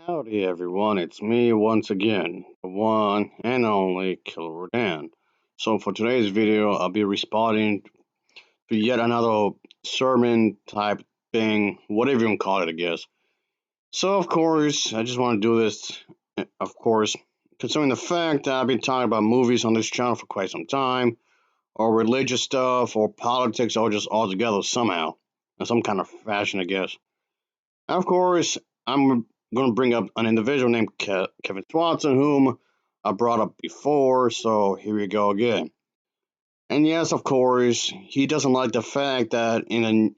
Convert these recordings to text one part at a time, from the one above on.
Howdy everyone, it's me once again, the one and only Killer Dan. So for today's video, I'll be responding to yet another sermon type thing, whatever you want to call it, I guess. So of course, I just want to do this, of course, considering the fact that I've been talking about movies on this channel for quite some time, or religious stuff, or politics, or just all together somehow, in some kind of fashion, I guess. Of course, I'm going to bring up an individual named Kevin Swanson, whom I brought up before, so here we go again. And yes, of course, he doesn't like the fact that in a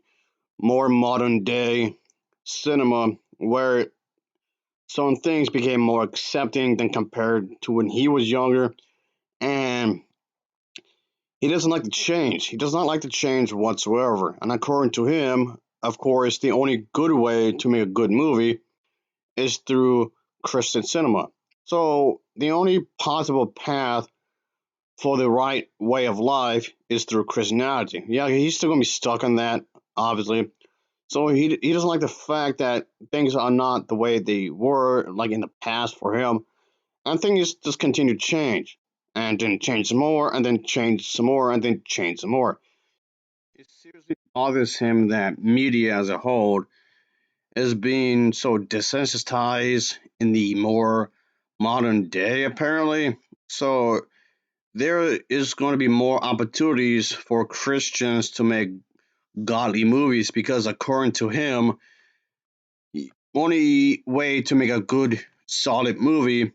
more modern day cinema, where some things became more accepting than compared to when he was younger, and he doesn't like the change. He does not like the change whatsoever. And according to him, of course, the only good way to make a good movie is through Christian cinema. So the only possible path for the right way of life is through Christianity. Yeah, he's still gonna be stuck on that, obviously. So he doesn't like the fact that things are not the way they were like in the past for him, and things just continue to change, and then change some more, and then change some more, and then change some more. It seriously bothers him that media as a whole is being so desensitized in the more modern day, apparently. So there is going to be more opportunities for Christians to make godly movies because, according to him, the only way to make a good, solid movie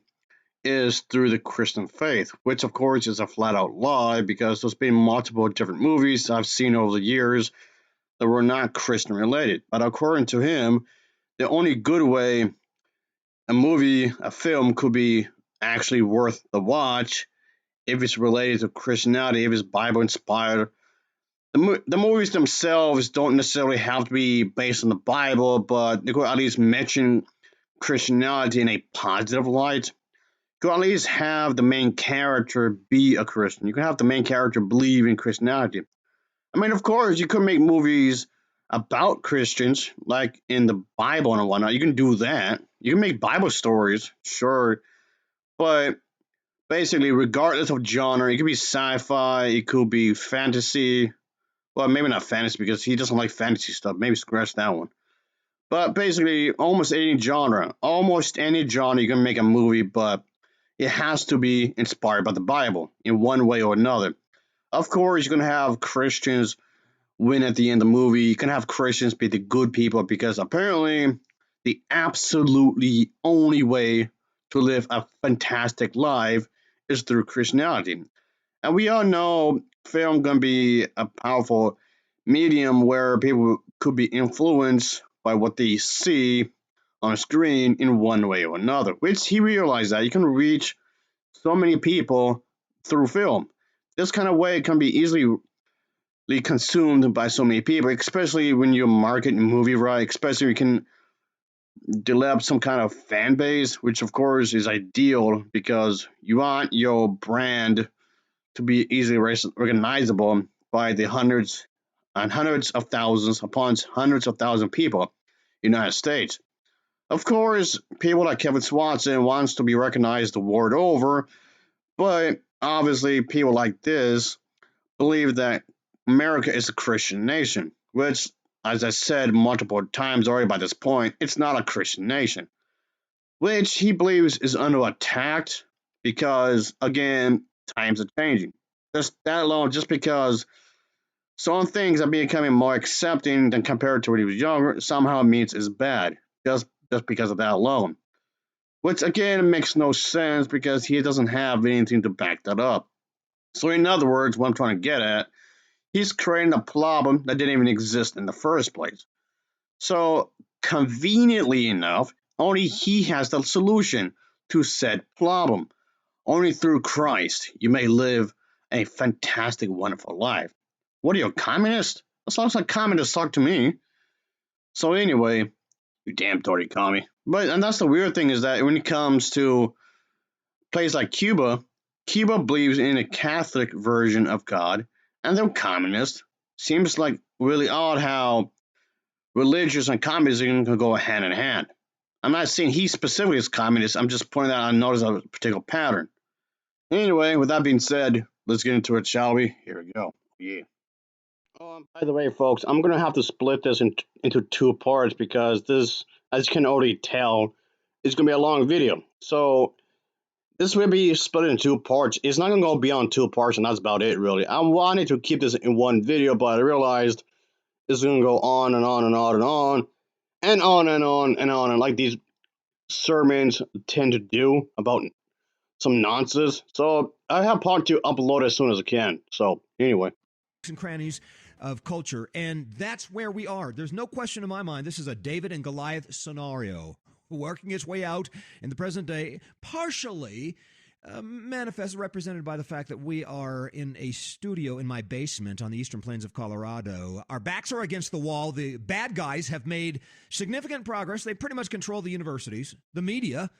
is through the Christian faith, which, of course, is a flat out lie because there's been multiple different movies I've seen over the years that were not Christian related. But according to him, the only good way a film could be actually worth the watch if it's related to Christianity, if it's Bible inspired. The movies themselves don't necessarily have to be based on the Bible, but they could at least mention Christianity in a positive light. You could at least have the main character be a Christian. You could have the main character believe in Christianity. I mean, of course, you could make movies about Christians, like in the Bible and whatnot. You can do that. You can make Bible stories, sure, but basically, regardless of genre, it could be sci-fi, it could be fantasy. Well, maybe not fantasy because he doesn't like fantasy stuff. Maybe scratch that one. But basically, almost any genre, you can make a movie, but it has to be inspired by the Bible in one way or another. Of course, you're gonna have Christians win at the end of the movie. You can have Christians be the good people because apparently the absolutely only way to live a fantastic life is through Christianity. And we all know film gonna be a powerful medium where people could be influenced by what they see on screen in one way or another. Which he realized that you can reach so many people through film. This kind of way can be easily consumed by so many people, especially when you market a movie right, especially you can develop some kind of fan base, which of course is ideal because you want your brand to be easily recognizable by the hundreds and hundreds of thousands upon hundreds of thousands of people in the United States. Of course, people like Kevin Swanson wants to be recognized the world over, but obviously people like this believe that America is a Christian nation, which, as I said multiple times already by this point, it's not a Christian nation, which he believes is under attack because, again, times are changing. Just that alone, just because some things are becoming more accepting than compared to when he was younger, somehow means it's bad, just because of that alone. Which, again, makes no sense because he doesn't have anything to back that up. So, in other words, what I'm trying to get at, he's creating a problem that didn't even exist in the first place. So, conveniently enough, only he has the solution to said problem. Only through Christ you may live a fantastic, wonderful life. What are you, a communist? That sounds like communists talk to me. So anyway, you damn dirty commie. But and that's the weird thing is that when it comes to places like Cuba, Cuba believes in a Catholic version of God, and they're communist. Seems like really odd how religious and communism can go hand in hand. I'm not saying he specifically is communist. I'm just pointing out I noticed a particular pattern. Anyway, with that being said, let's get into it, shall we? Here we go. Yeah. By the way, folks, I'm gonna have to split this into two parts because this, as you can already tell, is gonna be a long video. So this will be split into two parts. It's not gonna go beyond two parts, and that's about it, really. I wanted to keep this in one video, but I realized it's gonna go on and on and on and on and on and on and on, and like these sermons tend to do about some nonsense. So I have part two uploaded as soon as I can. So anyway. And crannies of culture, and that's where we are. There's no question in my mind this is a David and Goliath scenario working its way out in the present day, partially manifest represented by the fact that we are in a studio in my basement on the eastern plains of Colorado. Our backs are against the wall. The bad guys have made significant progress. They pretty much control the universities, the media,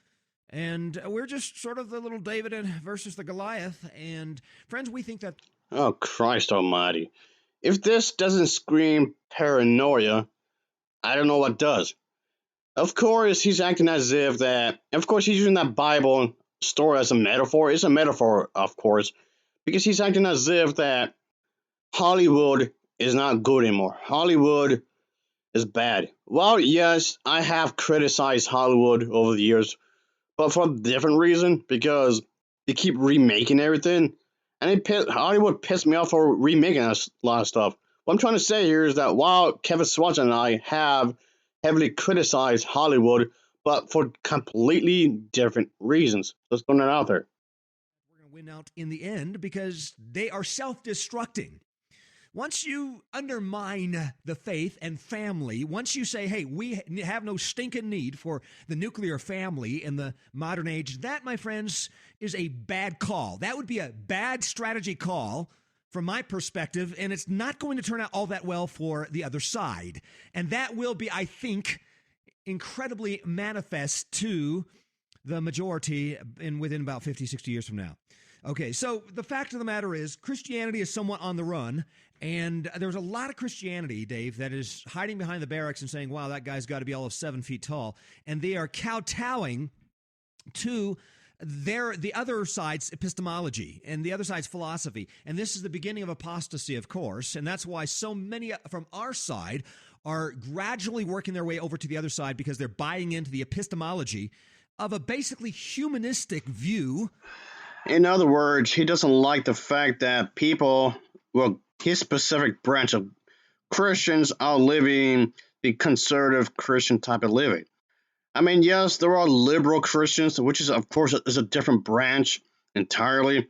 and we're just sort of the little David versus the Goliath. And friends, we think that... Oh, Christ almighty. If this doesn't scream paranoia, I don't know what does. Of course, he's acting as if that... Of course, he's using that Bible story as a metaphor. It's a metaphor, of course, because he's acting as if that Hollywood is not good anymore. Hollywood is bad. Well, yes, I have criticized Hollywood over the years, but for a different reason, because they keep remaking everything. And Hollywood pissed me off for remaking a lot of stuff. What I'm trying to say here is that while Kevin Swanson and I have heavily criticized Hollywood, but for completely different reasons. Let's throw that out there. We're going to win out in the end because they are self-destructing. Once you undermine the faith and family, once you say, hey, we have no stinking need for the nuclear family in the modern age, that, my friends, is a bad call. That would be a bad strategy call from my perspective, and it's not going to turn out all that well for the other side. And that will be, I think, incredibly manifest to the majority within about 50, 60 years from now. Okay, so the fact of the matter is Christianity is somewhat on the run, and there's a lot of Christianity, Dave, that is hiding behind the barracks and saying, wow, that guy's got to be all of 7 feet tall, and they are kowtowing to the other side's epistemology and the other side's philosophy, and this is the beginning of apostasy, of course, and that's why so many from our side are gradually working their way over to the other side because they're buying into the epistemology of a basically humanistic view. In other words, he doesn't like the fact that people, well, his specific branch of Christians are living the conservative Christian type of living. I mean, yes, there are liberal Christians, which is, of course, is a different branch entirely.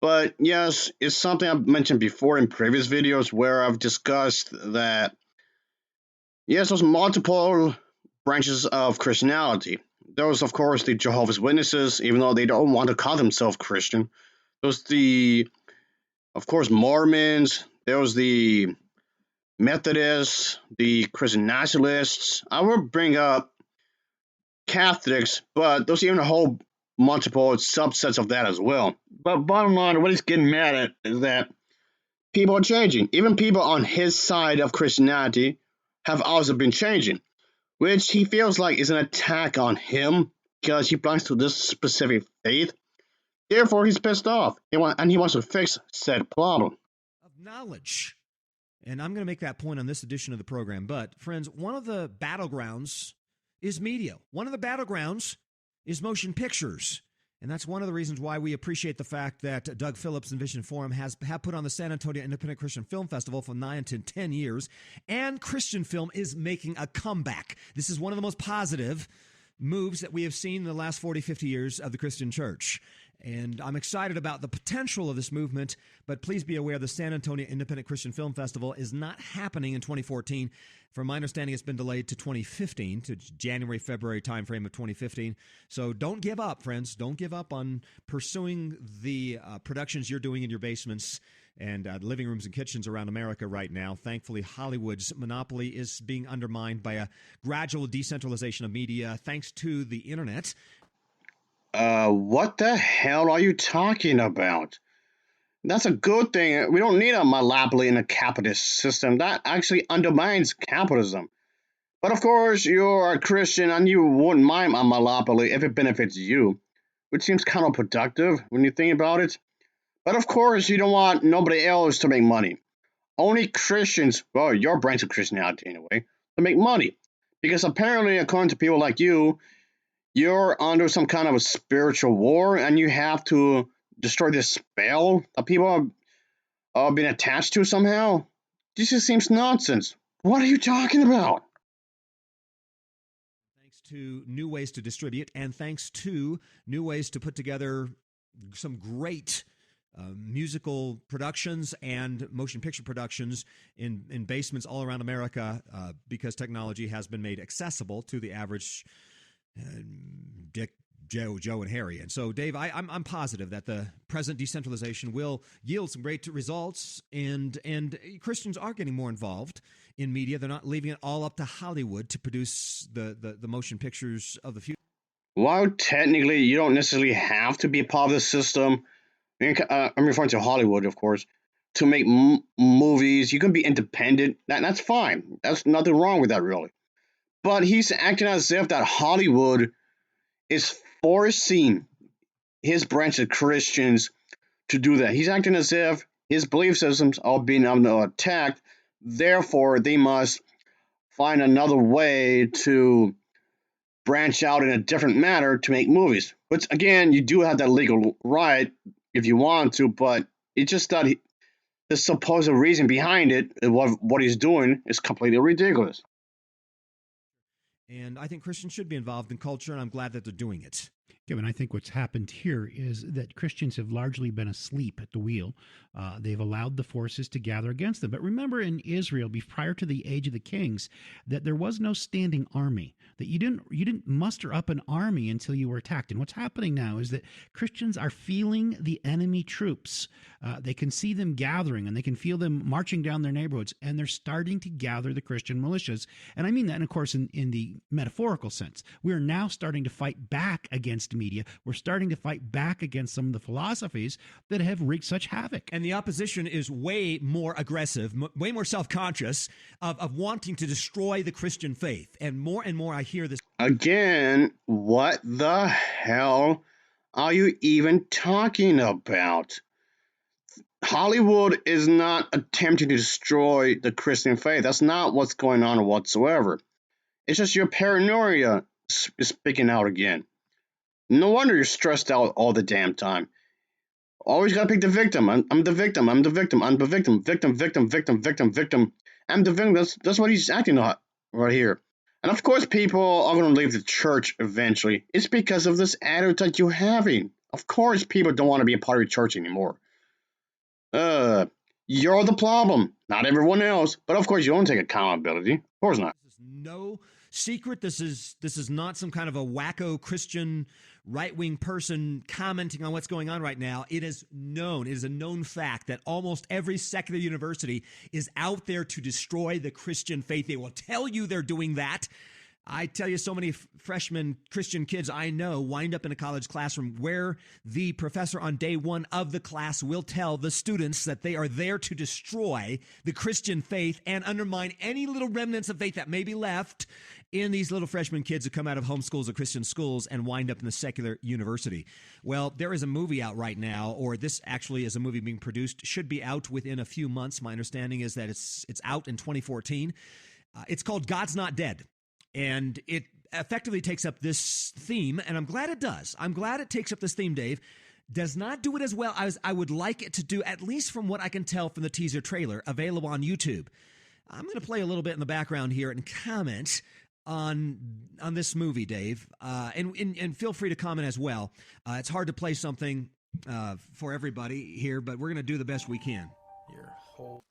But yes, it's something I've mentioned before in previous videos where I've discussed that, yes, there's multiple branches of Christianity. There's, of course, the Jehovah's Witnesses, even though they don't want to call themselves Christian. There's the, of course, Mormons. There's the Methodists, the Christian Nationalists. I will bring up Catholics, but there's even a whole multiple subsets of that as well. But bottom line, what he's getting mad at is that people are changing. Even people on his side of Christianity have also been changing, which he feels like is an attack on him because he belongs to this specific faith. Therefore, he's pissed off, he wants to fix said problem. Of knowledge. And I'm going to make that point on this edition of the program. But, friends, one of the battlegrounds is media. One of the battlegrounds is motion pictures. And that's one of the reasons why we appreciate the fact that Doug Phillips and Vision Forum have put on the San Antonio Independent Christian Film Festival for 9 to 10 years. And Christian film is making a comeback. This is one of the most positive moves that we have seen in the last 40, 50 years of the Christian church. And I'm excited about the potential of this movement, but please be aware the San Antonio Independent Christian Film Festival is not happening in 2014. From my understanding, it's been delayed to 2015, to January, February timeframe of 2015. So don't give up, friends. Don't give up on pursuing the productions you're doing in your basements and living rooms and kitchens around America right now. Thankfully, Hollywood's monopoly is being undermined by a gradual decentralization of media thanks to the internet. What the hell are you talking about? That's a good thing. We don't need a monopoly in a capitalist system. That actually undermines capitalism. But of course, you're a Christian and you wouldn't mind a monopoly if it benefits you, which seems counterproductive when you think about it. But of course, you don't want nobody else to make money. Only Christians, well, your branch of Christianity anyway, to make money. Because apparently, according to people like you, you're under some kind of a spiritual war and you have to destroy this spell that people are being attached to somehow. This just seems nonsense. What are you talking about? Thanks to new ways to distribute, and thanks to new ways to put together some great musical productions and motion picture productions in basements all around America, because technology has been made accessible to the average Dick, Joe, and Harry. And so, Dave, I'm positive that the present decentralization will yield some great results, and Christians are getting more involved in media. They're not leaving it all up to Hollywood to produce the motion pictures of the future. While technically you don't necessarily have to be part of the system, I'm referring to Hollywood, of course, to make movies. You can be independent. That's fine. That's nothing wrong with that, really. But he's acting as if that Hollywood is forcing his branch of Christians to do that. He's acting as if his belief systems are being under attack. Therefore, they must find another way to branch out in a different manner to make movies. Which, again, you do have that legal right if you want to, but it's just that the supposed reason behind it, what he's doing, is completely ridiculous. And I think Christians should be involved in culture, and I'm glad that they're doing it. Kevin, I think what's happened here is that Christians have largely been asleep at the wheel. They've allowed the forces to gather against them. But remember, in Israel, prior to the age of the kings, that there was no standing army. That you didn't muster up an army until you were attacked. And what's happening now is that Christians are feeling the enemy troops. They can see them gathering, and they can feel them marching down their neighborhoods, and they're starting to gather the Christian militias. And I mean that, and of course, in the metaphorical sense. We are now starting to fight back against media. We're starting to fight back against some of the philosophies that have wreaked such havoc. And the opposition is way more aggressive, way more self-conscious of wanting to destroy the Christian faith. And more I hear this. Again, what the hell are you even talking about? Hollywood is not attempting to destroy the Christian faith. That's not what's going on whatsoever. It's just your paranoia is speaking out again. No wonder you're stressed out all the damn time. Always gotta pick the victim. I'm the victim. I'm the victim. I'm the victim. Victim, victim, victim, victim, victim. I'm the victim. That's what he's acting like right here. And of course, people are going to leave the church eventually. It's because of this attitude that you're having. Of course, people don't want to be a part of your church anymore. You're the problem, not everyone else. But of course, you don't take accountability. Of course not. This is no secret. This is not some kind of a wacko Christian right-wing person commenting on what's going on right now. It is known. It is a known fact that almost every secular university is out there to destroy the Christian faith. They will tell you they're doing that. I tell you, so many freshman Christian kids I know wind up in a college classroom where the professor on day one of the class will tell the students that they are there to destroy the Christian faith and undermine any little remnants of faith that may be left in these little freshman kids who come out of homeschools or Christian schools and wind up in the secular university. Well, there is a movie out right now, or this actually is a movie being produced, should be out within a few months. My understanding is that it's out in 2014. It's called God's Not Dead. And it effectively takes up this theme, and I'm glad it does. I'm glad it takes up this theme, Dave. Does not do it as well as I would like it to do, at least from what I can tell from the teaser trailer available on YouTube. I'm going to play a little bit in the background here and comment on this movie, Dave, and feel free to comment as well. It's hard to play something for everybody here, but we're going to do the best we can. Your whole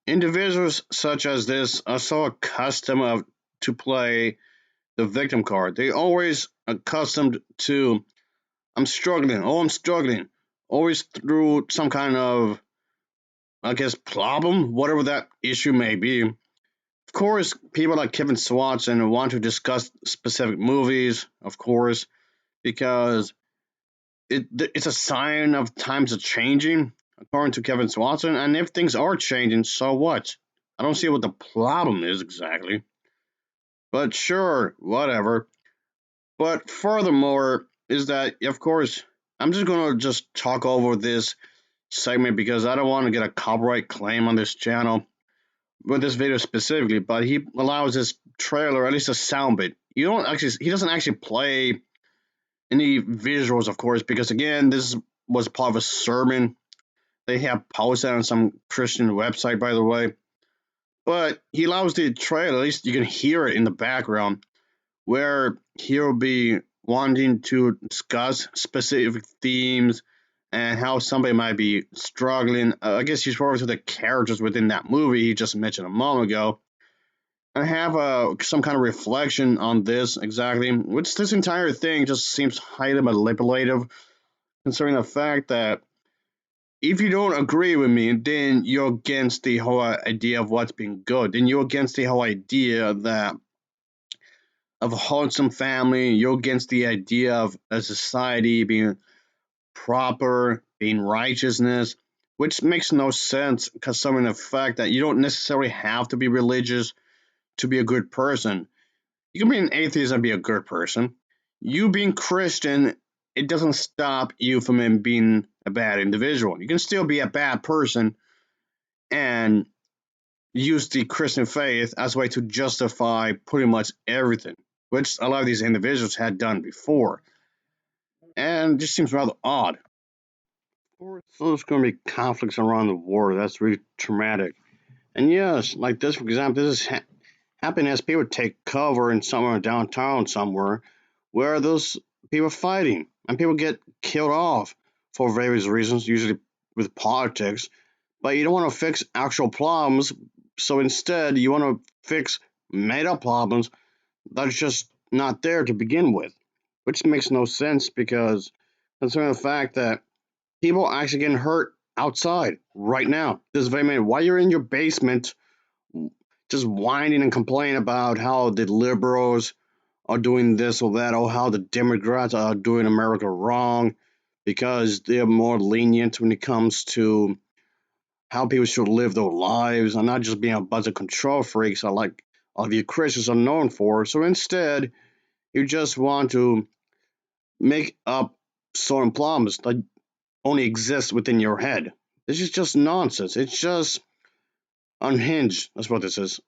Individuals such as this are so accustomed to play the victim card. They always accustomed to I'm struggling. Always through some kind of, I guess, problem, whatever that issue may be. Of course, people like Kevin Swatson want to discuss specific movies, of course, because it's a sign of times are changing, according to Kevin Swatson. And if things are changing, so what? I don't see what the problem is exactly. But sure, whatever. But furthermore, is that, of course, I'm just going to just talk over this segment because I don't want to get a copyright claim on this channel with this video specifically. But he allows this trailer, at least a sound bit. He doesn't actually play any visuals, of course, because again, this was part of a sermon. They have posted on some Christian website, by the way. But he allows the trailer, at least you can hear it in the background, where he'll be wanting to discuss specific themes and how somebody might be struggling. I guess he's referring to the characters within that movie he just mentioned a moment ago. And have some kind of reflection on this exactly, which this entire thing just seems highly manipulative, considering the fact that if you don't agree with me, then you're against the whole idea of what's being good. Then you're against the whole idea that of a wholesome family. You're against the idea of a society being proper, being righteousness, which makes no sense considering the fact that you don't necessarily have to be religious to be a good person. You can be an atheist and be a good person. You being Christian, it doesn't stop you from being a bad individual. You can still be a bad person and use the Christian faith as a way to justify pretty much everything, which a lot of these individuals had done before. And it just seems rather odd. Of course, there's going to be conflicts around the world. That's really traumatic. And yes, like this, for example, this is happening as people take cover in somewhere downtown somewhere where those people are fighting and people get killed off for various reasons, usually with politics. But you don't want to fix actual problems, so instead you want to fix made up problems that's just not there to begin with, which makes no sense because considering the fact that people are actually getting hurt outside right now, this very minute, while you're in your basement just whining and complaining about how the liberals are doing this or that, or how the Democrats are doing America wrong because they're more lenient when it comes to how people should live their lives and not just being a bunch of control freaks like all of you Christians are known for. So instead, you just want to make up certain problems that only exist within your head. This is just nonsense. It's just unhinged. That's what this is.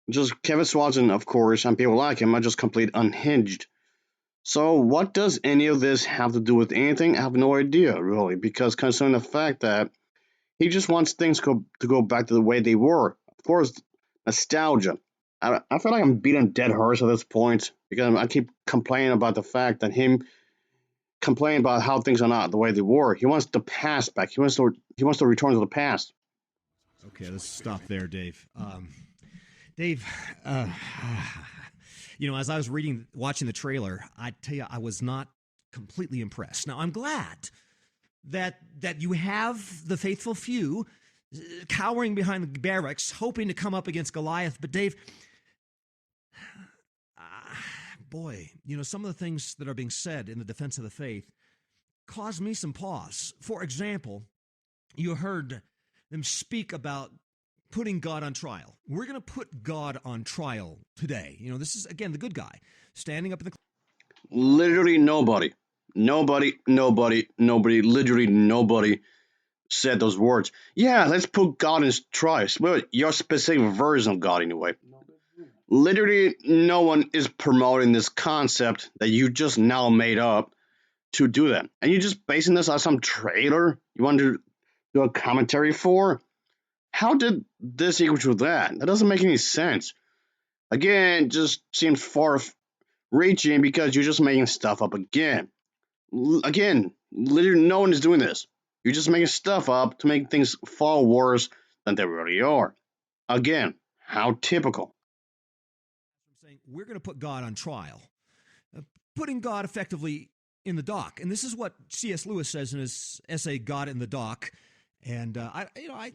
Just Kevin Swanson, of course, and people like him are just complete unhinged. So what does any of this have to do with anything? I have no idea, really, because considering the fact that he just wants things to go back to the way they were. Of course, nostalgia. I feel like I'm beating dead horse at this point because I keep complaining about the fact that him complaining about how things are not the way they were. He wants the past back. He wants to return to the past. Okay, let's stop there, Dave. Dave, as I was watching the trailer, I tell you, I was not completely impressed. Now, I'm glad that you have the faithful few cowering behind the barracks, hoping to come up against Goliath. But Dave, boy, some of the things that are being said in the defense of the faith cause me some pause. For example, you heard them speak about putting God on trial. We're going to put God on trial today. This is, again, the good guy standing up in the... Literally nobody, literally nobody said those words. Yeah, let's put God in trial. Well, your specific version of God, anyway. Literally no one is promoting this concept that you just now made up to do that. And you're just basing this on some trailer you want to do a commentary for? How did this equal to that? That doesn't make any sense. Again, it just seems far reaching because you're just making stuff up again. Again, literally no one is doing this. You're just making stuff up to make things far worse than they really are. Again, how typical. I'm saying we're going to put God on trial, putting God effectively in the dock. And this is what C.S. Lewis says in his essay, God in the Dock. And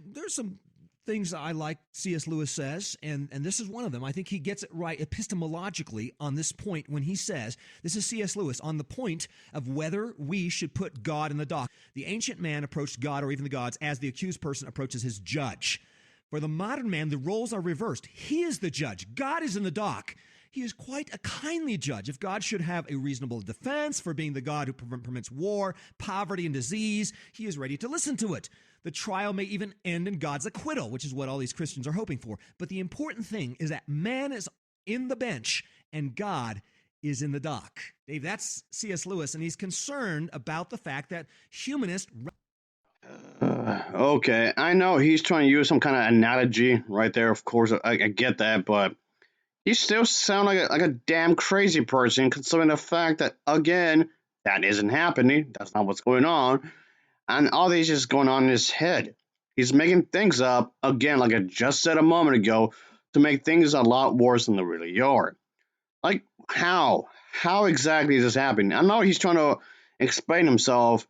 there's some things I like C.S. Lewis says, and this is one of them. I think he gets it right epistemologically on this point when he says, this is C.S. Lewis, on the point of whether we should put God in the dock. The ancient man approached God or even the gods as the accused person approaches his judge. For the modern man, the roles are reversed. He is the judge. God is in the dock. He is quite a kindly judge. If God should have a reasonable defense for being the God who permits war, poverty, and disease, he is ready to listen to it. The trial may even end in God's acquittal, which is what all these Christians are hoping for. But the important thing is that man is in the bench and God is in the dock. Dave, that's C.S. Lewis, and he's concerned about the fact that humanists... Okay, I know he's trying to use some kind of analogy right there. Of course, I get that, but he still sounds like a damn crazy person, considering the fact that, again, that isn't happening. That's not what's going on. And all this is going on in his head. He's making things up, again, like I just said a moment ago, to make things a lot worse than they really are. Like, how? How exactly is this happening? I know he's trying to explain himself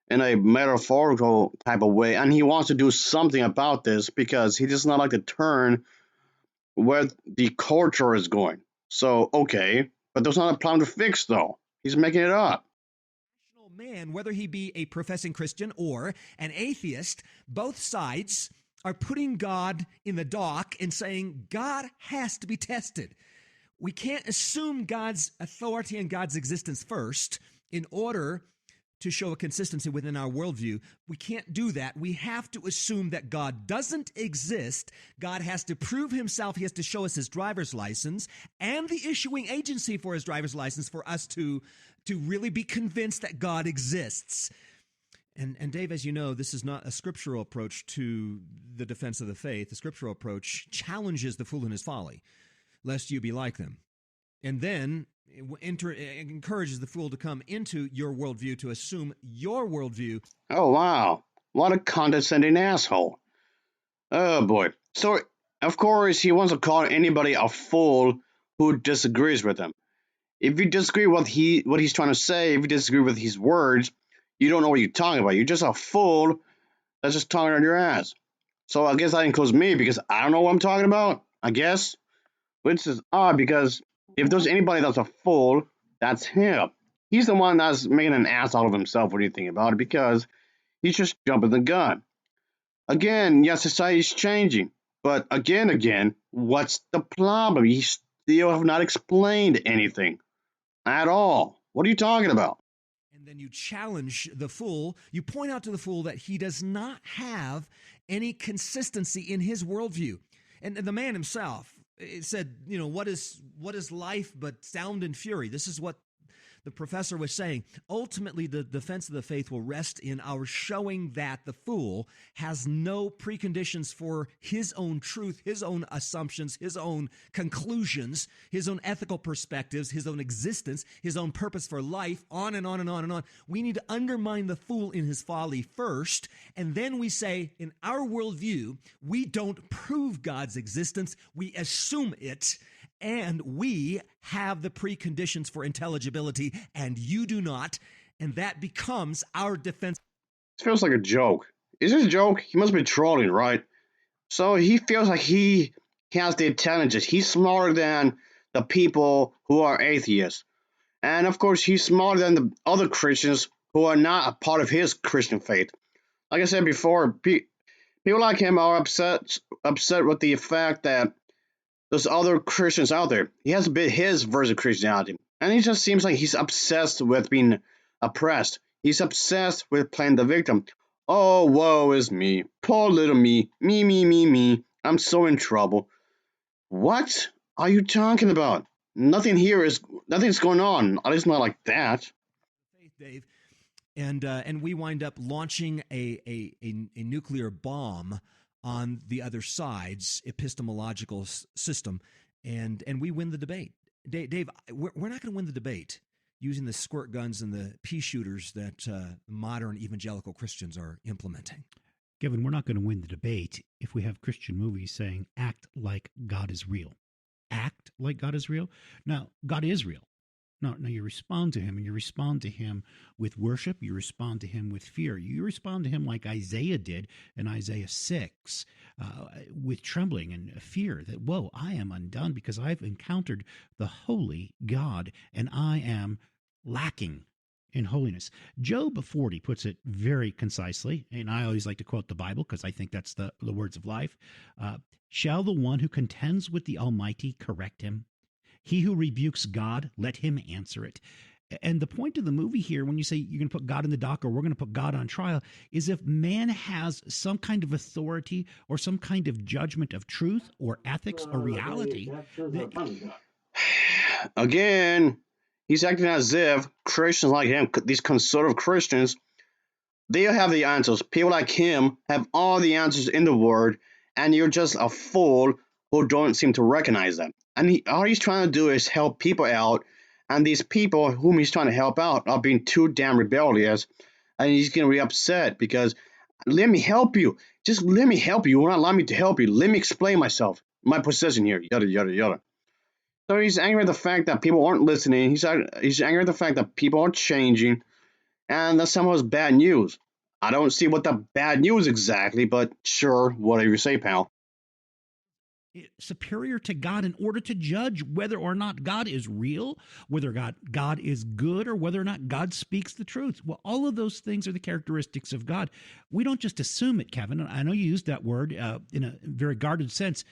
in a metaphorical type of way, and he wants to do something about this because he does not like to turn where the culture is going. So, okay, but there's not a problem to fix, though. He's making it up. Man, whether he be a professing Christian or an atheist, both sides are putting God in the dock and saying God has to be tested. We can't assume God's authority and God's existence first in order to show a consistency within our worldview. We can't do that. We have to assume that God doesn't exist. God has to prove himself. He has to show us his driver's license and the issuing agency for his driver's license for us to really be convinced that God exists. And Dave, as you know, this is not a scriptural approach to the defense of the faith. The scriptural approach challenges the fool in his folly, lest you be like them. And then encourages the fool to come into your worldview, to assume your worldview. Oh, wow. What a condescending asshole. Oh, boy. So, of course, he wants to call anybody a fool who disagrees with him. If you disagree with what he's trying to say, if you disagree with his words, you don't know what you're talking about. You're just a fool that's just talking on your ass. So I guess that includes me because I don't know what I'm talking about, I guess. Which is odd because if there's anybody that's a fool, that's him. He's the one that's making an ass out of himself when you think about it because he's just jumping the gun. Again, yes, society's changing. But again, what's the problem? You still have not explained anything at all. What are you talking about? And then you challenge the fool. You point out to the fool that he does not have any consistency in his worldview. And the man himself said, what is life but sound and fury? This is what the professor was saying. Ultimately, the defense of the faith will rest in our showing that the fool has no preconditions for his own truth, his own assumptions, his own conclusions, his own ethical perspectives, his own existence, his own purpose for life, on and on and on and on. We need to undermine the fool in his folly first, and then we say, in our worldview, we don't prove God's existence, we assume it, and we have the preconditions for intelligibility, and you do not, and that becomes our defense. This feels like a joke. Is this a joke? He must be trolling, right? So he feels like he has the intelligence. He's smarter than the people who are atheists. And of course, he's smarter than the other Christians who are not a part of his Christian faith. Like I said before, people like him are upset with the fact that there's other Christians out there. He has a bit his version of Christianity. And he just seems like he's obsessed with being oppressed. He's obsessed with playing the victim. Oh, woe is me. Poor little me. Me. I'm so in trouble. What are you talking about? Nothing's going on. At least not like that. Faith, Dave. And we wind up launching a nuclear bomb on the other side's epistemological system, and we win the debate. Dave, we're not going to win the debate using the squirt guns and the pea shooters that modern evangelical Christians are implementing. Kevin, we're not going to win the debate if we have Christian movies saying, act like God is real. Act like God is real? Now, God is real. Now you respond to him, and you respond to him with worship. You respond to him with fear. You respond to him like Isaiah did in Isaiah 6, with trembling and fear that, whoa, I am undone because I've encountered the holy God, and I am lacking in holiness. Job 40 puts it very concisely, and I always like to quote the Bible because I think that's the words of life. Shall the one who contends with the Almighty correct him? He who rebukes God, let him answer it. And the point of the movie here, when you say you're going to put God in the dock or we're going to put God on trial, is if man has some kind of authority or some kind of judgment of truth or ethics or reality. Again, he's acting as if Christians like him, these conservative Christians, they have the answers. People like him have all the answers in the world, and you're just a fool who don't seem to recognize them. And all he's trying to do is help people out, and these people whom he's trying to help out are being too damn rebellious, and he's going to be upset because let me help you. Just let me help you. You won't allow me to help you. Let me explain myself, my position here, yada, yada, yada. So he's angry at the fact that people aren't listening. He's angry at the fact that people aren't changing, and that somehow is bad news. I don't see what the bad news exactly, but sure, whatever you say, pal. Superior to God in order to judge whether or not God is real, whether God is good, or whether or not God speaks the truth. Well, all of those things are the characteristics of God. We don't just assume it, Kevin. I know you used that word in a very guarded sense.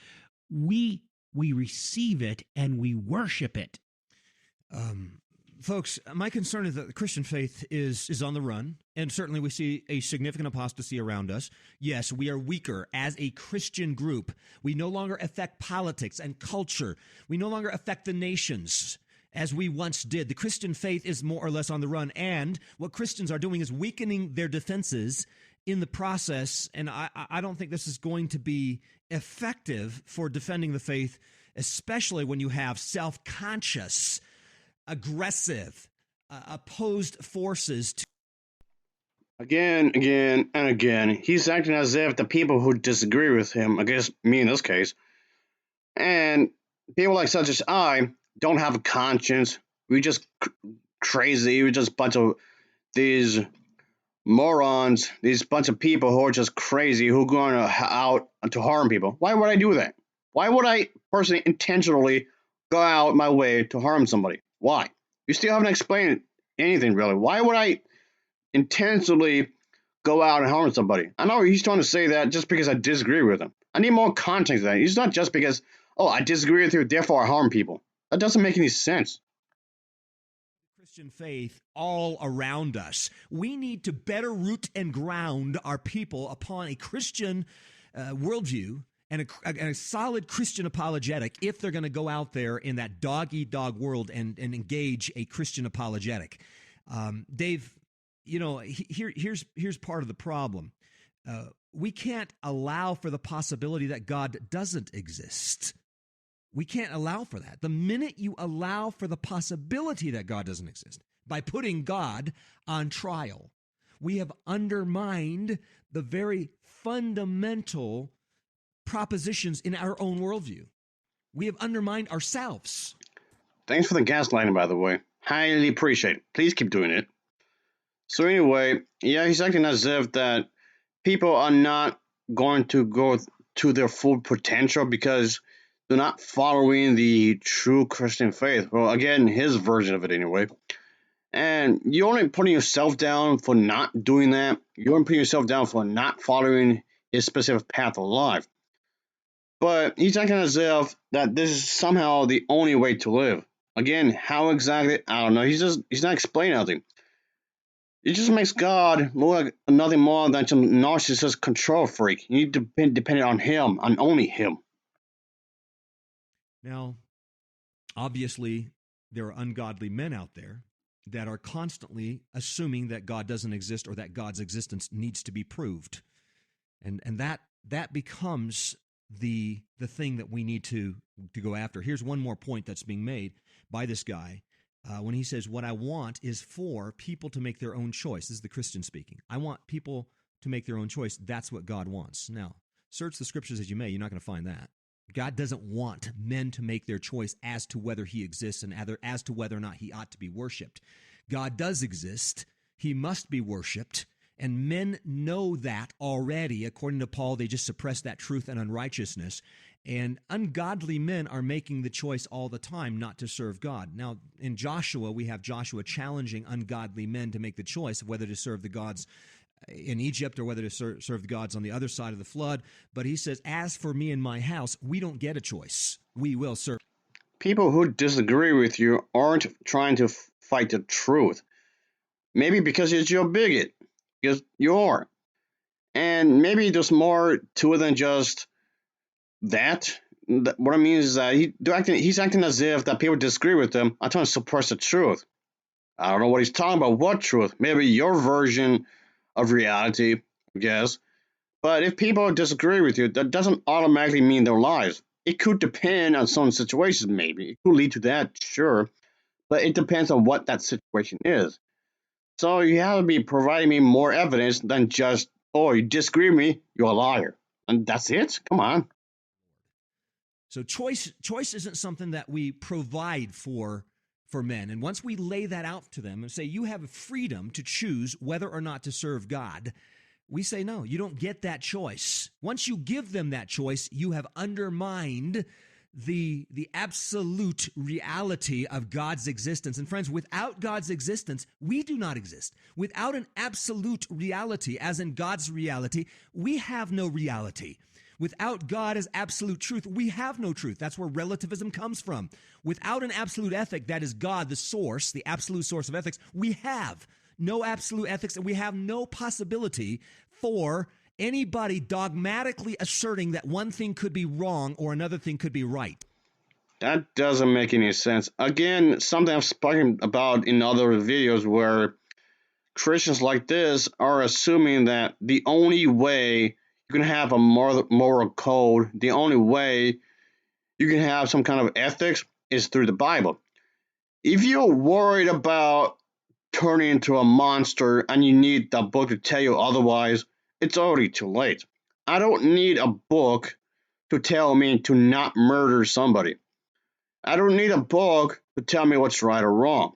We receive it and we worship it. Folks, my concern is that the Christian faith is on the run, and certainly we see a significant apostasy around us. Yes, we are weaker as a Christian group. We no longer affect politics and culture. We no longer affect the nations as we once did. The Christian faith is more or less on the run, and what Christians are doing is weakening their defenses in the process, and I don't think this is going to be effective for defending the faith, especially when you have self-conscious, aggressive, opposed forces. Again, and again, he's acting as if the people who disagree with him, I guess me in this case, and people like such as I, don't have a conscience. We just crazy. We just a bunch of these morons, these bunch of people who are just crazy, who are going out to harm people. Why would I do that? Why would I personally intentionally go out my way to harm somebody? Why? You still haven't explained anything really. Why would I intentionally go out and harm somebody? I know he's trying to say that just because I disagree with him. I need more context to that. It's not just because, oh, I disagree with you, therefore I harm people. That doesn't make any sense. Christian faith all around us. We need to better root and ground our people upon a Christian worldview and a solid Christian apologetic if they're going to go out there in that dog-eat-dog world and engage a Christian apologetic. Dave, you know, here's part of the problem. We can't allow for the possibility that God doesn't exist. We can't allow for that. The minute you allow for the possibility that God doesn't exist, by putting God on trial, we have undermined the very fundamental propositions in our own worldview. We have undermined ourselves. Thanks for the gaslighting, by the way. Highly appreciate it. Please keep doing it. So anyway, yeah, he's acting as if that people are not going to go to their full potential because they're not following the true Christian faith. Well, again, his version of it anyway. And you're only putting yourself down for not doing that. You're only putting yourself down for not following his specific path of life. But he's acting as if that this is somehow the only way to live. Again, how exactly? I don't know. He's not explaining anything. It just makes God look like nothing more than some narcissist control freak. You need to be dependent on him, on only him. Now, obviously, there are ungodly men out there that are constantly assuming that God doesn't exist or that God's existence needs to be proved. And that becomes the thing that we need to go after. Here's one more point that's being made by this guy when he says, what I want is for people to make their own choice. This is the Christian speaking. I want people to make their own choice. That's what God wants. Now, search the scriptures as you may, you're not going to find that. God doesn't want men to make their choice as to whether he exists and as to whether or not he ought to be worshiped. God does exist. He must be worshiped. And men know that already. According to Paul, they just suppress that truth and unrighteousness. And ungodly men are making the choice all the time not to serve God. Now, in Joshua, we have Joshua challenging ungodly men to make the choice of whether to serve the gods in Egypt or whether to serve the gods on the other side of the flood. But he says, as for me and my house, we don't get a choice. We will serve. people who disagree with you aren't trying to fight the truth. Maybe because you're a bigot, because you are. And maybe there's more to it than just that. What I mean is that he's acting as if that people disagree with him are trying to suppress the truth. I don't know what he's talking about. What truth? Maybe your version of reality, I guess. But if people disagree with you, that doesn't automatically mean they're lies. It could depend on some situations, maybe. It could lead to that, sure. But it depends on what that situation is. So you have to be providing me more evidence than just, oh, you disagree with me, you're a liar. And that's it? Come on. So choice isn't something that we provide for men. And once we lay that out to them and say, you have freedom to choose whether or not to serve God, we say, no, you don't get that choice. Once you give them that choice, you have undermined the absolute reality of God's existence. And friends, without God's existence, we do not exist. Without an absolute reality, as in God's reality, we have no reality. Without God as absolute truth, we have no truth. That's where relativism comes from. Without an absolute ethic, that is God, the source, the absolute source of ethics, we have no absolute ethics, and we have no possibility for anybody dogmatically asserting that one thing could be wrong or another thing could be right. That doesn't make any sense. Again, something I've spoken about in other videos where Christians like this are assuming that the only way you can have a moral code, the only way you can have some kind of ethics is through the Bible. If you're worried about turning into a monster and you need the book to tell you otherwise, it's already too late. I don't need a book to tell me to not murder somebody. I don't need a book to tell me what's right or wrong.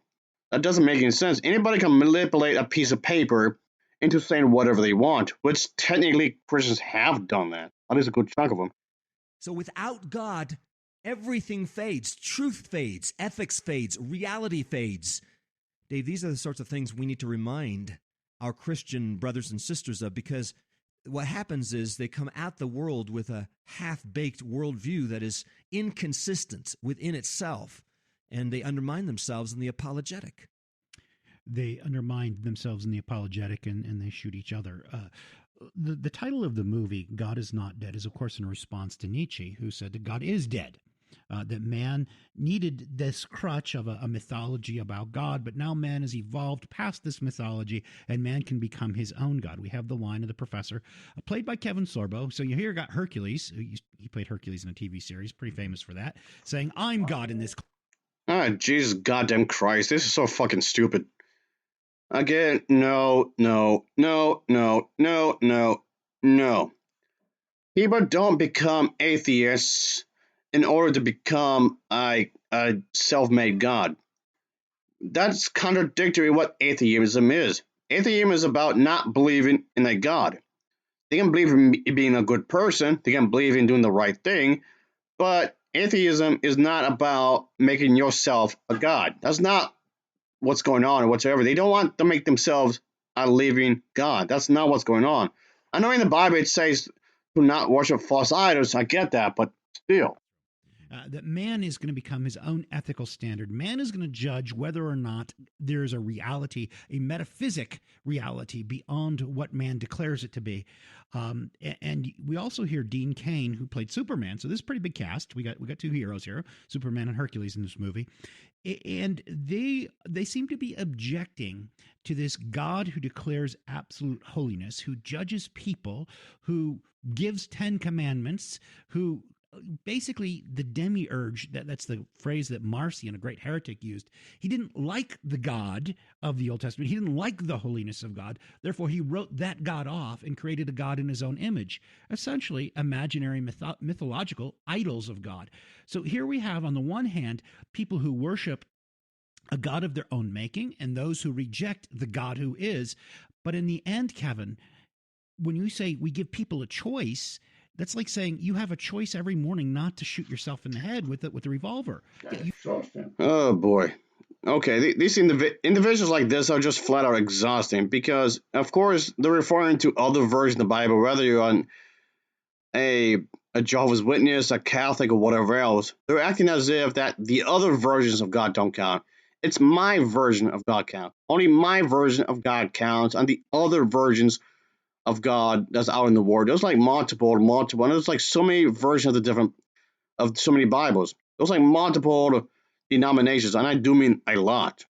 That doesn't make any sense. Anybody can manipulate a piece of paper into saying whatever they want, which technically Christians have done that. At least a good chunk of them. So without God, everything fades. Truth fades. Ethics fades. Reality fades. Dave, these are the sorts of things we need to remind our Christian brothers and sisters of, because what happens is they come at the world with a half-baked worldview that is inconsistent within itself, and they undermine themselves in the apologetic. They undermine themselves in the apologetic, and they shoot each other. The title of the movie, God is Not Dead, is, of course, in response to Nietzsche, who said that God is dead. That man needed this crutch of a mythology about God, but now man has evolved past this mythology, and man can become his own God. We have the line of the professor, played by Kevin Sorbo. So you hear got Hercules. He played Hercules in a TV series, pretty famous for that, saying, "I'm God in this." Ah, Jesus goddamn Christ, this is so fucking stupid. Again, no. People don't become atheists in order to become a self-made God. That's contradictory what atheism is. Atheism is about not believing in a God. They can believe in being a good person, they can believe in doing the right thing, but atheism is not about making yourself a God. That's not what's going on or whatsoever. They don't want to make themselves a living God. That's not what's going on. I know in the Bible it says to not worship false idols. I get that, but still. That man is going to become his own ethical standard. Man is going to judge whether or not there's a reality, a metaphysic reality beyond what man declares it to be. And we also hear Dean Cain, who played Superman. So this is a pretty big cast. We got two heroes here, Superman and Hercules, in this movie. And they seem to be objecting to this God who declares absolute holiness, who judges people, who gives 10 commandments, who basically the demiurge, that's the phrase that Marcion, a great heretic, used. He didn't like the God of the Old Testament. He didn't like the holiness of God. Therefore, he wrote that God off and created a God in his own image, essentially imaginary mythological idols of God. So here we have, on the one hand, people who worship a God of their own making and those who reject the God who is. But in the end, Kevin, when you say we give people a choice, that's like saying you have a choice every morning not to shoot yourself in the head with a revolver. Oh boy. Okay, these individuals like this are just flat out exhausting because, of course, they're referring to other versions of the Bible, whether you're on a a Jehovah's Witness, a Catholic, or whatever else, they're acting as if that the other versions of God don't count. It's my version of God counts. Only my version of God counts, and the other versions of God that's out in the world. There's like multiple, and there's like so many versions of so many Bibles. There's like multiple denominations, and I do mean a lot.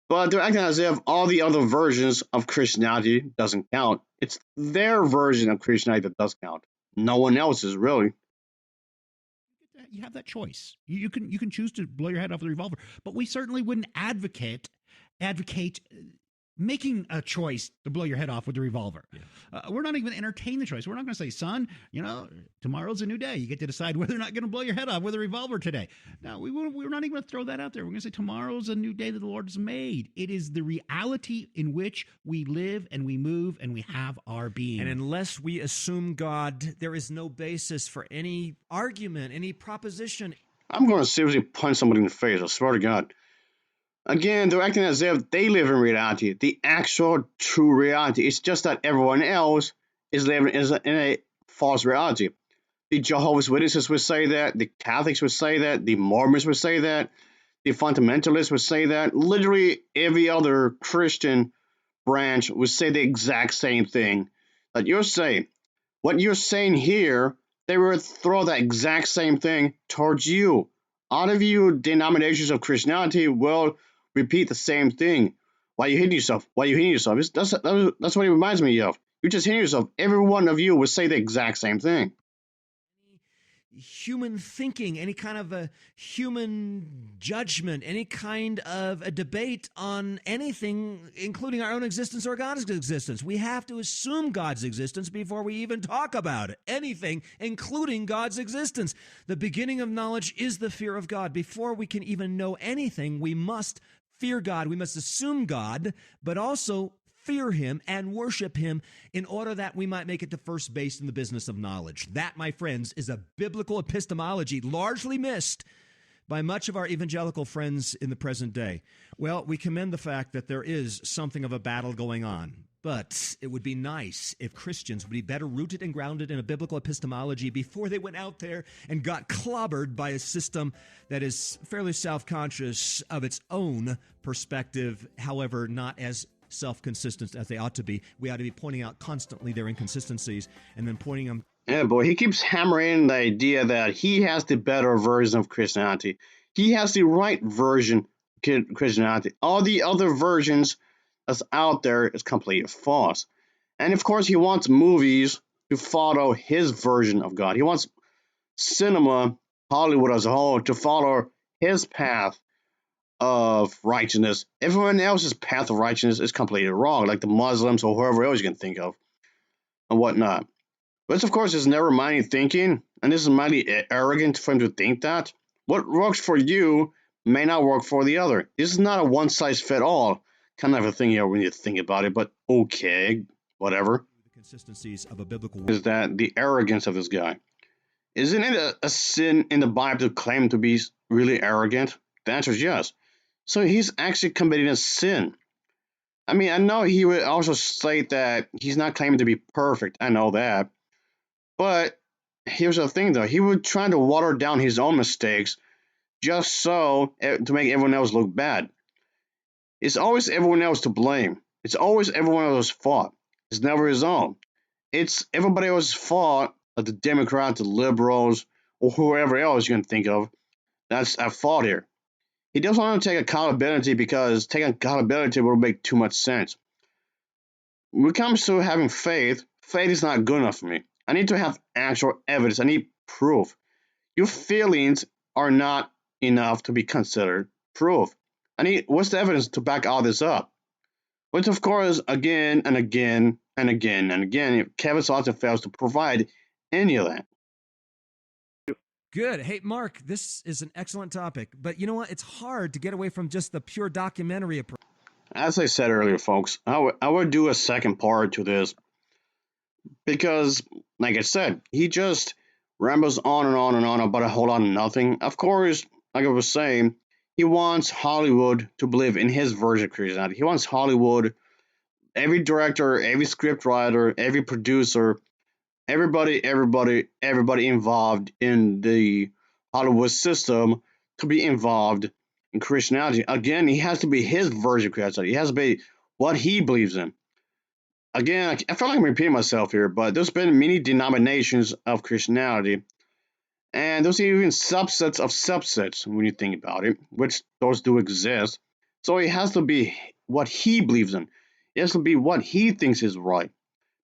But they're acting as if all the other versions of Christianity doesn't count. It's their version of Christianity that does count. No one else's, really. You have that choice. You can choose to blow your head off with a revolver, but we certainly wouldn't advocate making a choice to blow your head off with a revolver. Yeah. We're not even entertain the choice. We're not going to say, son, tomorrow's a new day. You get to decide whether or not you're going to blow your head off with a revolver today. No, we're not even going to throw that out there. We're going to say tomorrow's a new day that the Lord has made. It is the reality in which we live and we move and we have our being. And unless we assume God, there is no basis for any argument, any proposition. I'm going to seriously punch somebody in the face. I swear to God. Again, they're acting as if they live in reality, the actual true reality. It's just that everyone else is living in a false reality. The Jehovah's Witnesses would say that, the Catholics would say that, the Mormons would say that, the fundamentalists would say that. Literally every other Christian branch would say the exact same thing that you're saying. What you're saying here, they would throw that exact same thing towards you. All of you denominations of Christianity will repeat the same thing. Why are you hitting yourself? Why are you hitting yourself? That's what it reminds me of. You just hitting yourself. Every one of you would say the exact same thing. Human thinking, any kind of a human judgment, any kind of a debate on anything, including our own existence or God's existence. We have to assume God's existence before we even talk about it. Anything, including God's existence. The beginning of knowledge is the fear of God. Before we can even know anything, we must fear God. We must assume God, but also fear him and worship him in order that we might make it to first base in the business of knowledge. That, my friends, is a biblical epistemology largely missed by much of our evangelical friends in the present day. Well, we commend the fact that there is something of a battle going on, but it would be nice if Christians would be better rooted and grounded in a biblical epistemology before they went out there and got clobbered by a system that is fairly self-conscious of its own perspective, however, not as self-consistent as they ought to be. We ought to be pointing out constantly their inconsistencies and then pointing them. Yeah, boy, he keeps hammering the idea that he has the better version of Christianity. He has the right version of Christianity. All the other versions that's out there is completely false. And of course, he wants movies to follow his version of God. He wants cinema, Hollywood as a whole, to follow his path of righteousness. Everyone else's path of righteousness is completely wrong, like the Muslims or whoever else you can think of and whatnot. But of course, it's never-minded thinking, and this is mighty arrogant for him to think that. What works for you may not work for the other. This is not a one-size-fits-all kind of a thing here when you think about it, but okay, whatever. The consistencies of a biblical is that the arrogance of this guy. Isn't it a sin in the Bible to claim to be really arrogant? The answer is yes. So he's actually committing a sin. I mean, I know he would also state that he's not claiming to be perfect. I know that. But here's the thing, though. He would try to water down his own mistakes just so to make everyone else look bad. It's always everyone else to blame. It's always everyone else's fault. It's never his own. It's everybody else's fault, like the Democrats, the liberals, or whoever else you can think of that's at fault here. He doesn't want to take accountability because taking accountability will make too much sense. When it comes to having faith, faith is not good enough for me. I need to have actual evidence. I need proof. Your feelings are not enough to be considered proof. What's the evidence to back all this up? Which, of course, again and again and again and again, Kevin Saunders fails to provide any of that. Good. Hey, Mark, this is an excellent topic, but you know what? It's hard to get away from just the pure documentary approach. As I said earlier, folks, I would do a second part to this because, like I said, he just rambles on and on and on about a whole lot of nothing. Of course, like I was saying, he wants Hollywood to believe in his version of Christianity. He wants Hollywood, every director, every scriptwriter, every producer, everybody involved in the Hollywood system to be involved in Christianity. Again, it has to be his version of Christianity. It has to be what he believes in. Again, I feel like I'm repeating myself here, but there's been many denominations of Christianity, and there's even subsets of subsets when you think about it, which those do exist. So it has to be what he believes in. It has to be what he thinks is right.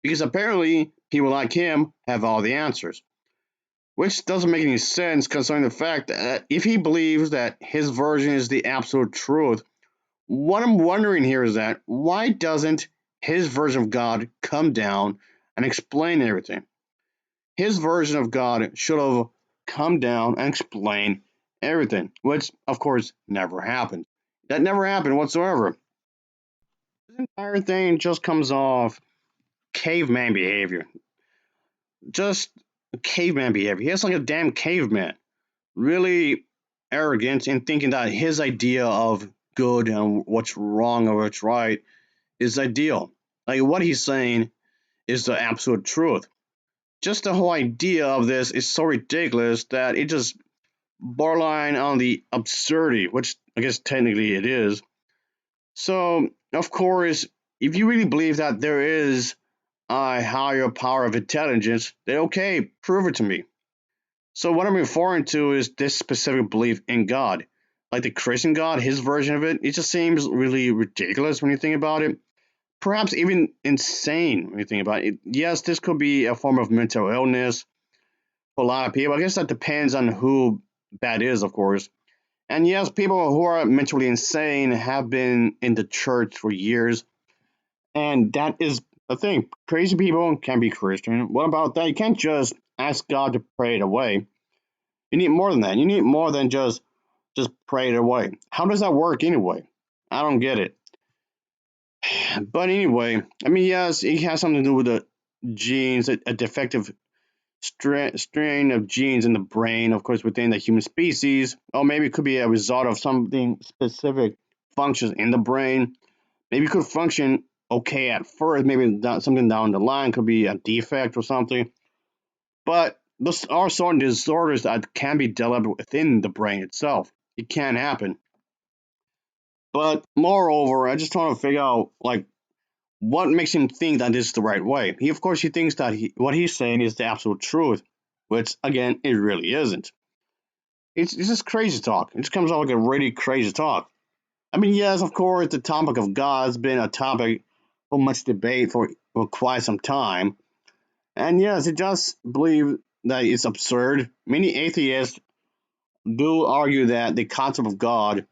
Because apparently people like him have all the answers. Which doesn't make any sense considering the fact that if he believes that his version is the absolute truth, what I'm wondering here is that why doesn't his version of God come down and explain everything? His version of God should have come down and explained everything, which of course never happened. That never happened whatsoever. This entire thing just comes off caveman behavior. Just caveman behavior. He has like a damn caveman. Really arrogant in thinking that his idea of good and what's wrong or what's right is ideal. Like what he's saying is the absolute truth. Just the whole idea of this is so ridiculous that it just borderline on the absurdity, which I guess technically it is. So, of course, if you really believe that there is a higher power of intelligence, then okay, prove it to me. So what I'm referring to is this specific belief in God. Like the Christian God, his version of it, it just seems really ridiculous when you think about it. Perhaps even insane when you think about it. Yes, this could be a form of mental illness for a lot of people. I guess that depends on who that is, of course. And yes, people who are mentally insane have been in the church for years. And that is the thing. Crazy people can be Christian. What about that? You can't just ask God to pray it away. You need more than that. You need more than just pray it away. How does that work anyway? I don't get it. But anyway, I mean, yes, it has something to do with the genes, a defective strain of genes in the brain, of course, within the human species, or maybe it could be a result of something specific functions in the brain. Maybe it could function okay at first, maybe something down the line could be a defect or something. But those are certain disorders that can be developed within the brain itself. It can happen. But moreover, I just want to figure out like what makes him think that this is the right way. Of course, he thinks that what he's saying is the absolute truth, which again, it really isn't. It's just crazy talk. It just comes out like a really crazy talk. I mean, yes, of course, the topic of God has been a topic for much debate for quite some time. And yes, it does believe that it's absurd. Many atheists do argue that the concept of God,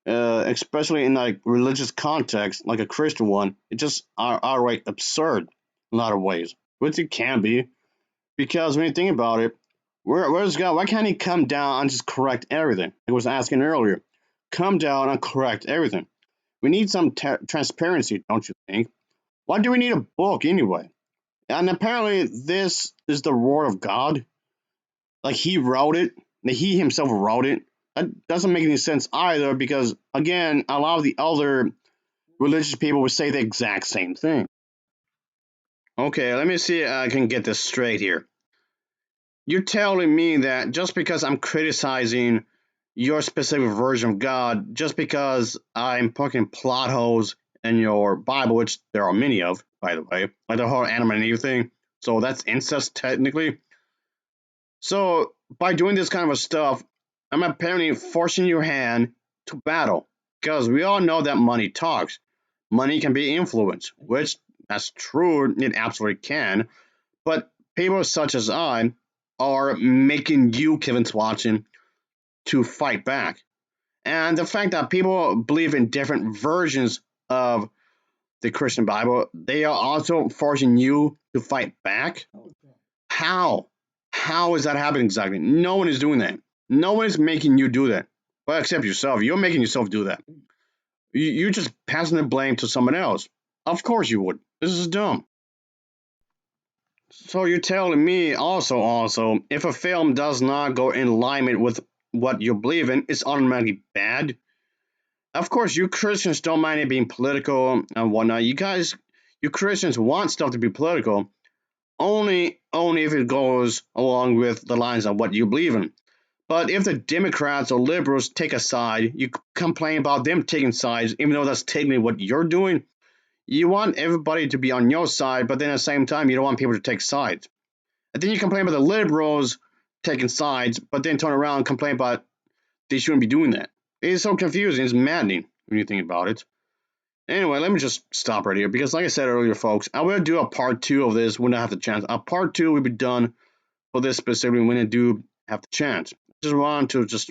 especially in like religious context, like a Christian one, it just are outright absurd in a lot of ways, which it can be because when you think about it, where's God? Why can't He come down and just correct everything? I was asking earlier, come down and correct everything. We need some transparency, don't you think? Why do we need a book anyway? And apparently, this is the word of God. Like he wrote it, that he himself wrote it. That doesn't make any sense either because, again, a lot of the other religious people would say the exact same thing. Okay, let me see if I can get this straight here. You're telling me that just because I'm criticizing your specific version of God, just because I'm poking plot holes in your Bible, which there are many of, by the way, like the whole Adam and Eve thing, so that's incest technically. So by doing this kind of stuff, I'm apparently forcing your hand to battle. Because we all know that money talks. Money can be influenced, which that's true, it absolutely can. But people such as I are making you, Kevin Swatson, to fight back. And the fact that people believe in different versions of the Christian Bible, they are also forcing you to fight back. How? How is that happening exactly? No one is doing that. No one is making you do that. Well, except yourself. You're making yourself do that. You're just passing the blame to someone else. Of course you would. This is dumb. So you're telling me also, if a film does not go in alignment with what you believe in, it's automatically bad? Of course, you Christians don't mind it being political and whatnot. You Christians want stuff to be political. Only only if it goes along with the lines of what you believe in. But if the Democrats or liberals take a side, you complain about them taking sides, even though that's technically what you're doing. You want everybody to be on your side, but then at the same time, you don't want people to take sides. And then you complain about the liberals taking sides, but then turn around and complain about they shouldn't be doing that. It's so confusing. It's maddening when you think about it. Anyway, let me just stop right here because, like I said earlier, folks, I will do a part 2 of this when I have the chance. A part 2 will be done for this specifically when I do have the chance. Just want to just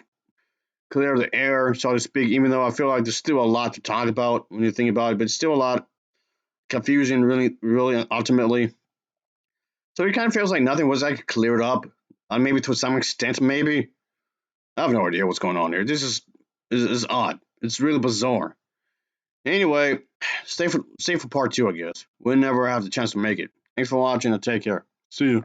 clear the air, so to speak, even though I feel like there's still a lot to talk about when you think about it, but it's still a lot confusing, really, ultimately. So it kind of feels like nothing was like cleared up, maybe to some extent, maybe. I have no idea what's going on here. This is odd. It's really bizarre. Anyway, stay for part 2, I guess. We'll never have the chance to make it. Thanks for watching and take care. See you.